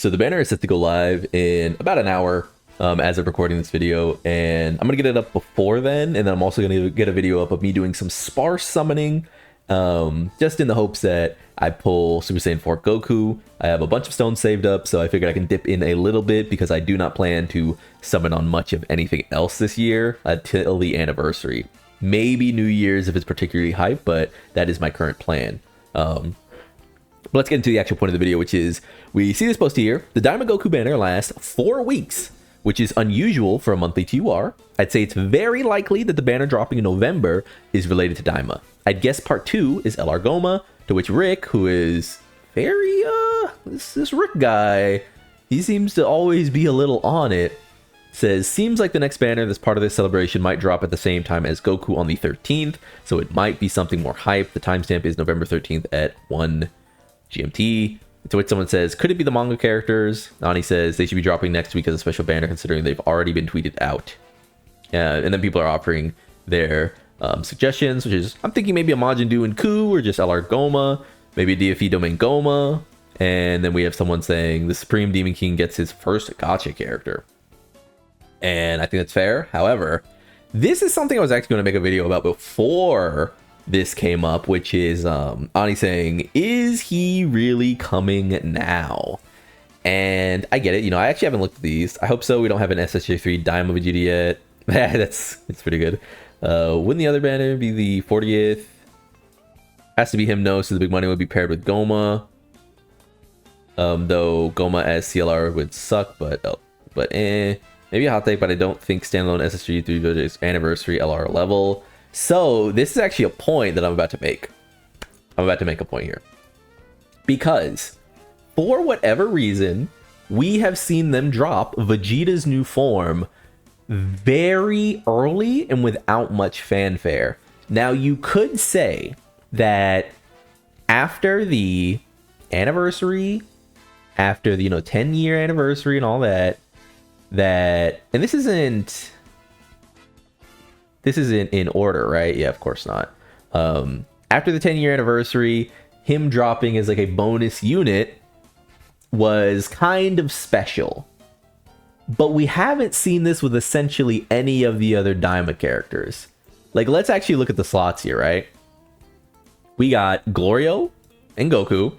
So the banner is set to go live in about an hour as of recording this video, and I'm going to get it up before then, and then I'm also going to get a video up of me doing some sparse summoning, just in the hopes that I pull Super Saiyan 4 Goku. I have a bunch of stones saved up, so I figured I can dip in a little bit because I do not plan to summon on much of anything else this year until the anniversary. Maybe New Year's if it's particularly hype, but that is my current plan. But let's get into the actual point of the video, which is we see this post here. The DAIMA Goku banner lasts 4 weeks, which is unusual for a monthly TUR. I'd say it's very likely that the banner dropping in November is related to DAIMA. I'd guess part 2 is LR Goma, to which Rick, who is very, this Rick guy, he seems to always be a little on it, says, seems like the next banner that's part of this celebration might drop at the same time as Goku on the 13th, so it might be something more hype. The timestamp is November 13th at 1 GMT. To which someone says, could it be the manga characters? Ani says they should be dropping next week as a special banner considering they've already been tweeted out. And then people are offering their suggestions, which is, I'm thinking maybe a Majin Buu and Ku, or just LR Goma, maybe a DFE Domain Goma. And then we have someone saying the Supreme Demon King gets his first gacha character. And I think that's fair. However, this is something I was actually going to make a video about before this came up, which is Ani saying, is he really coming now? And I get it. You know, I actually haven't looked at these. I hope so. We don't have an SSJ3 DAIMA Vegeta yet. That's pretty good. Wouldn't the other banner be the 40th? Has to be him, no. So the big money would be paired with Goma. Though Goma as CLR would suck, but maybe a hot take, but I don't think standalone SSG 3 Vegeta's anniversary LR level. So this is actually a point that I'm about to make. I'm about to make a point here. Because for whatever reason, we have seen them drop Vegeta's new form very early and without much fanfare. Now you could say that after the anniversary, after the 10-year anniversary and all that, and this isn't in order, right? Yeah, of course not. After the 10-year anniversary, him dropping as like a bonus unit was kind of special. But we haven't seen this with essentially any of the other DAIMA characters. Like, let's actually look at the slots here, right? We got Glorio and Goku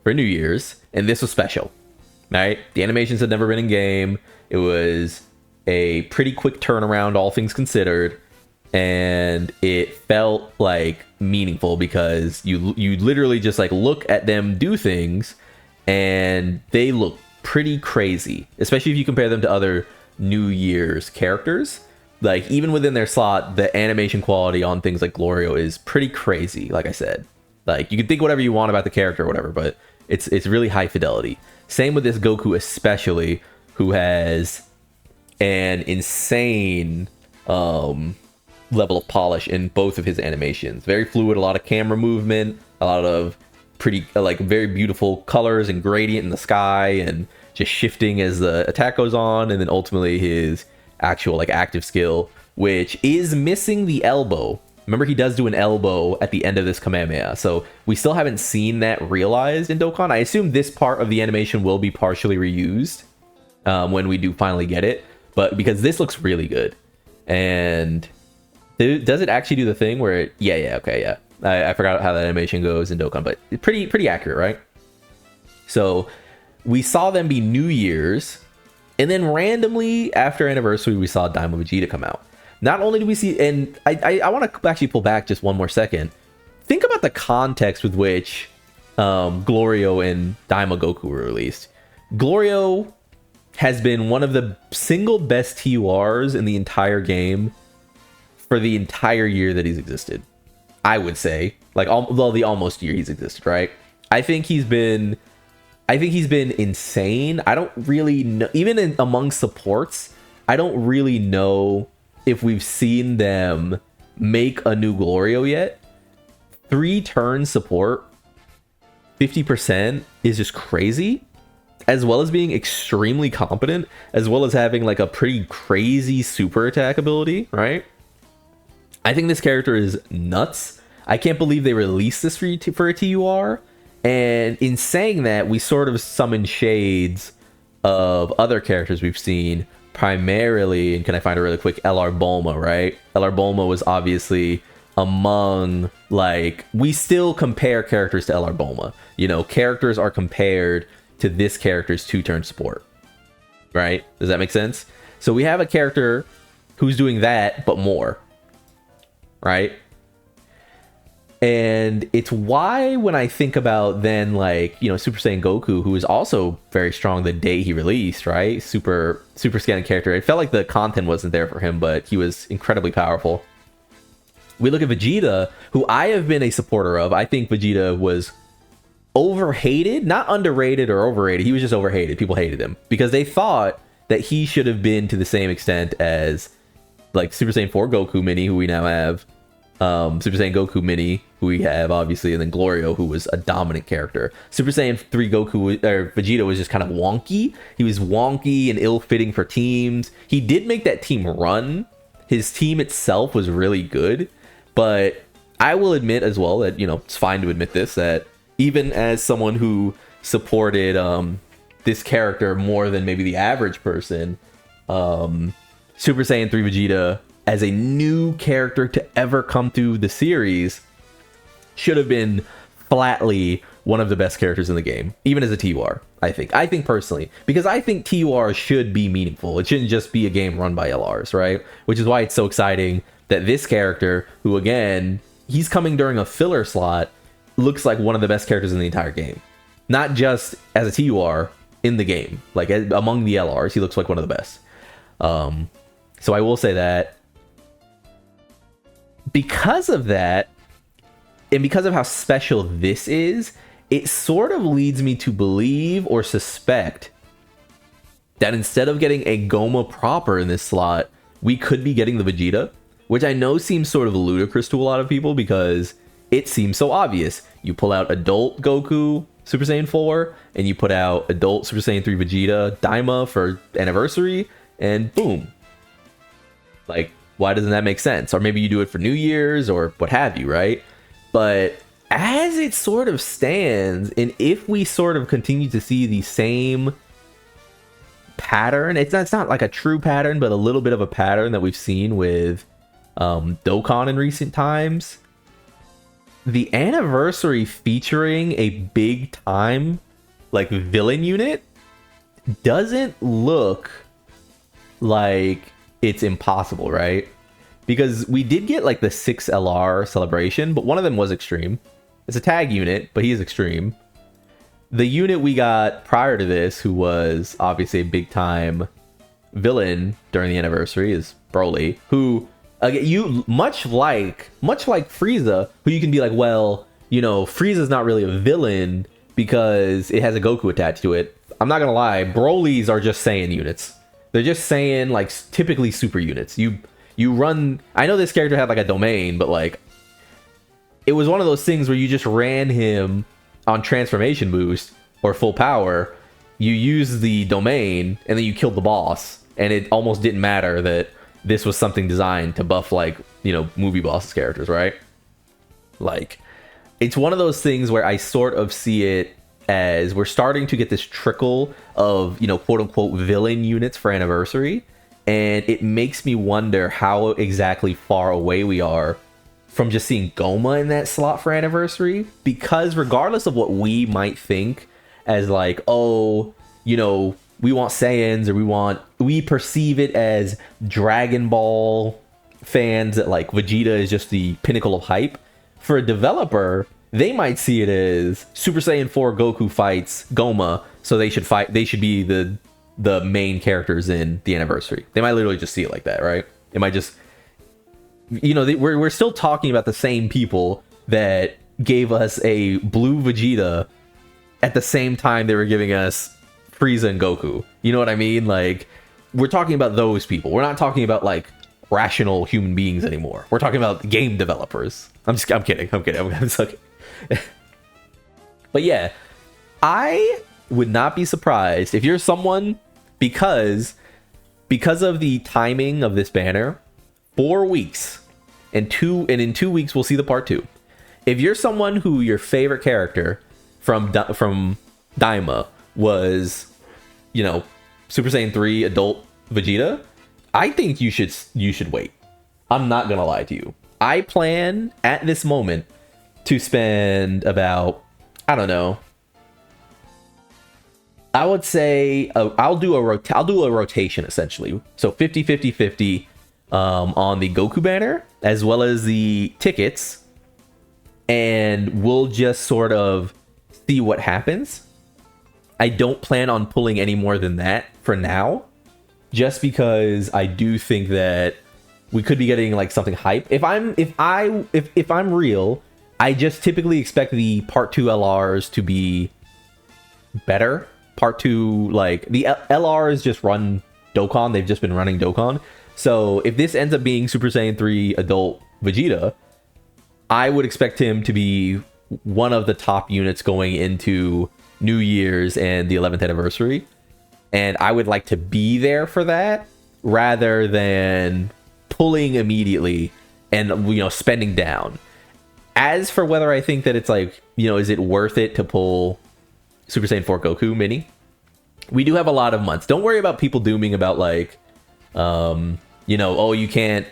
for New Year's, and this was special, right? The animations had never been in game. It was a pretty quick turnaround, all things considered. And it felt like meaningful because you literally just like look at them do things and they look pretty crazy, especially if you compare them to other New Year's characters. Like, even within their slot, the animation quality on things like Glorio is pretty crazy. Like I said, like, you can think whatever you want about the character or whatever, but it's really high fidelity. Same with this Goku especially, who has an insane level of polish in both of his animations. Very fluid, a lot of camera movement, a lot of pretty like very beautiful colors and gradient in the sky, and just shifting as the attack goes on, and then ultimately his actual like active skill, which is missing the elbow. Remember, he does do an elbow at the end of this Kamehameha, so we still haven't seen that realized in Dokkan. I assume this part of the animation will be partially reused when we do finally get it, but because this looks really good. And does it actually do the thing where it, yeah. I forgot how that animation goes in Dokkan, but pretty accurate, right? So we saw them be New Year's, and then randomly after anniversary, we saw DAIMA Vegeta come out. Not only do we see, and I want to actually pull back just one more second. Think about the context with which Glorio and DAIMA Goku were released. Glorio has been one of the single best TURs in the entire game for the entire year that he's existed. I would say, like, the almost year he's existed, right? I think he's been insane. I don't really know, even among supports, I don't really know if we've seen them make a new Glorio yet. 3 turn support, 50% is just crazy, as well as being extremely competent, as well as having like a pretty crazy super attack ability, right? I think this character is nuts. I can't believe they released this for a TUR. And in saying that, we sort of summon shades of other characters we've seen, primarily, and can I find a really quick, LR Bulma, right? LR Bulma was obviously among, like, we still compare characters to LR Bulma. You know, characters are compared to this character's 2-turn support, right? Does that make sense? So we have a character who's doing that, but more, right? And it's why when I think about then, like, you know, Super Saiyan Goku, who is also very strong the day he released, right? Super scanning character. It felt like the content wasn't there for him, but he was incredibly powerful. We look at Vegeta, who I have been a supporter of. I think Vegeta was overhated, not underrated or overrated. He was just overhated. People hated him because they thought that he should have been to the same extent as, like, Super Saiyan 4 Goku Mini, who we now have, Super Saiyan Goku Mini, who we have, obviously, and then Glorio, who was a dominant character. Super Saiyan 3 Goku, or Vegeta, was just kind of wonky. He was wonky and ill-fitting for teams. He did make that team run. His team itself was really good, but I will admit as well that, you know, it's fine to admit this, that even as someone who supported this character more than maybe the average person, Super Saiyan 3 Vegeta, as a new character to ever come through the series, should have been flatly one of the best characters in the game, even as a TUR, I think personally, because I think TUR should be meaningful. It shouldn't just be a game run by LRs, right? Which is why it's so exciting that this character, who again, he's coming during a filler slot, looks like one of the best characters in the entire game. Not just as a TUR, in the game. Like, among the LRs, he looks like one of the best. So I will say that because of that, and because of how special this is, it sort of leads me to believe or suspect that instead of getting a Goma proper in this slot, we could be getting the Vegeta, which I know seems sort of ludicrous to a lot of people because it seems so obvious. You pull out adult Goku Super Saiyan 4, and you put out adult Super Saiyan 3 Vegeta Daima for anniversary, and boom. Like, why doesn't that make sense? Or maybe you do it for New Year's or what have you, right? But as it sort of stands, and if we sort of continue to see the same pattern, it's not like a true pattern, but a little bit of a pattern that we've seen with Dokkan in recent times, the anniversary featuring a big time, like, villain unit doesn't look like it's impossible, right? Because we did get, like, the 6 LR celebration, but one of them was extreme. It's a tag unit, but he is extreme. The unit we got prior to this, who was obviously a big time villain during the anniversary, is Broly, who, you much like Frieza, who you can be like, well, you know, Frieza's not really a villain because it has a Goku attached to it. I'm not gonna lie, Broly's are just Saiyan units. They're just Saiyan, like, typically super units. You run, I know this character had like a domain, but like, it was one of those things where you just ran him on transformation boost or full power. You use the domain and then you killed the boss, and it almost didn't matter that this was something designed to buff, like, you know, movie bosses characters, right? Like, it's one of those things where I sort of see it as we're starting to get this trickle of, you know, quote unquote villain units for anniversary, and it makes me wonder how exactly far away we are from just seeing Goma in that slot for anniversary, because regardless of what we might think as, like, oh, you know, we want Saiyans, or we perceive it as Dragon Ball fans that, like, Vegeta is just the pinnacle of hype. For a developer, they might see it as Super Saiyan 4 Goku fights Goma, so they should be the main characters in the anniversary. They might literally just see it like that, right? It might just, you know, we're still talking about the same people that gave us a blue Vegeta at the same time they were giving us Frieza and Goku. You know what I mean? Like, we're talking about those people. We're not talking about, like, rational human beings anymore. We're talking about game developers. I'm kidding. I'm sucking. But yeah, I would not be surprised if you're someone, because of the timing of this banner, 4 weeks and in 2 weeks we'll see the part 2. If you're someone who your favorite character from Daima was you know, Super Saiyan 3 adult Vegeta, I think you should wait. I'm not gonna lie to you. I plan at this moment to spend about, I don't know, I would say I'll do a rotation essentially. So 50-50-50 on the Goku banner as well as the tickets, and we'll just sort of see what happens. I don't plan on pulling any more than that for now, just because I do think that we could be getting like something hype. If I'm real, I just typically expect the Part 2 LRs to be better. Part 2, like the LRs just run Dokkan. They've just been running Dokkan. So if this ends up being Super Saiyan 3 adult Vegeta, I would expect him to be one of the top units going into New Year's and the 11th anniversary. And I would like to be there for that rather than pulling immediately and, you know, spending down. As for whether I think that it's like, you know, is it worth it to pull Super Saiyan 4 Goku Mini? We do have a lot of months. Don't worry about people dooming about like, you know, oh, you can't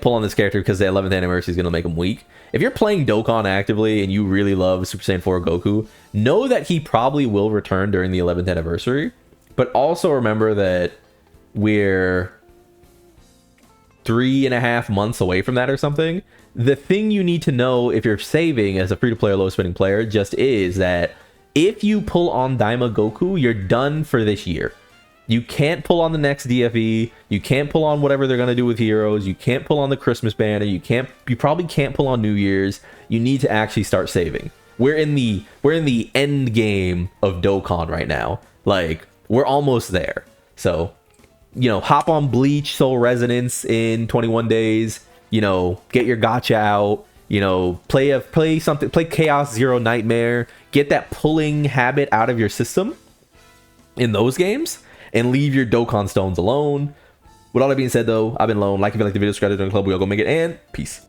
pull on this character because the 11th anniversary is going to make him weak. If you're playing Dokkan actively and you really love Super Saiyan 4 Goku, know that he probably will return during the 11th anniversary. But also remember that we're 3.5 months away from that or something. The thing you need to know if you're saving as a free-to-play or low-spending player just is that if you pull on Daima Goku, you're done for this year. You can't pull on the next DFE. You can't pull on whatever they're gonna do with Heroes. You can't pull on the Christmas banner. You probably can't pull on New Year's. You need to actually start saving. We're in the end game of Dokkan right now. Like, we're almost there. So, you know, hop on Bleach Soul Resonance in 21 days. You know, get your gacha out. You know, play Chaos Zero Nightmare. Get that pulling habit out of your system in those games, and leave your Dokkan stones alone. With all that being said, though, I've been Lone. Like if you like the video, subscribe to the club. We all go make it, and peace.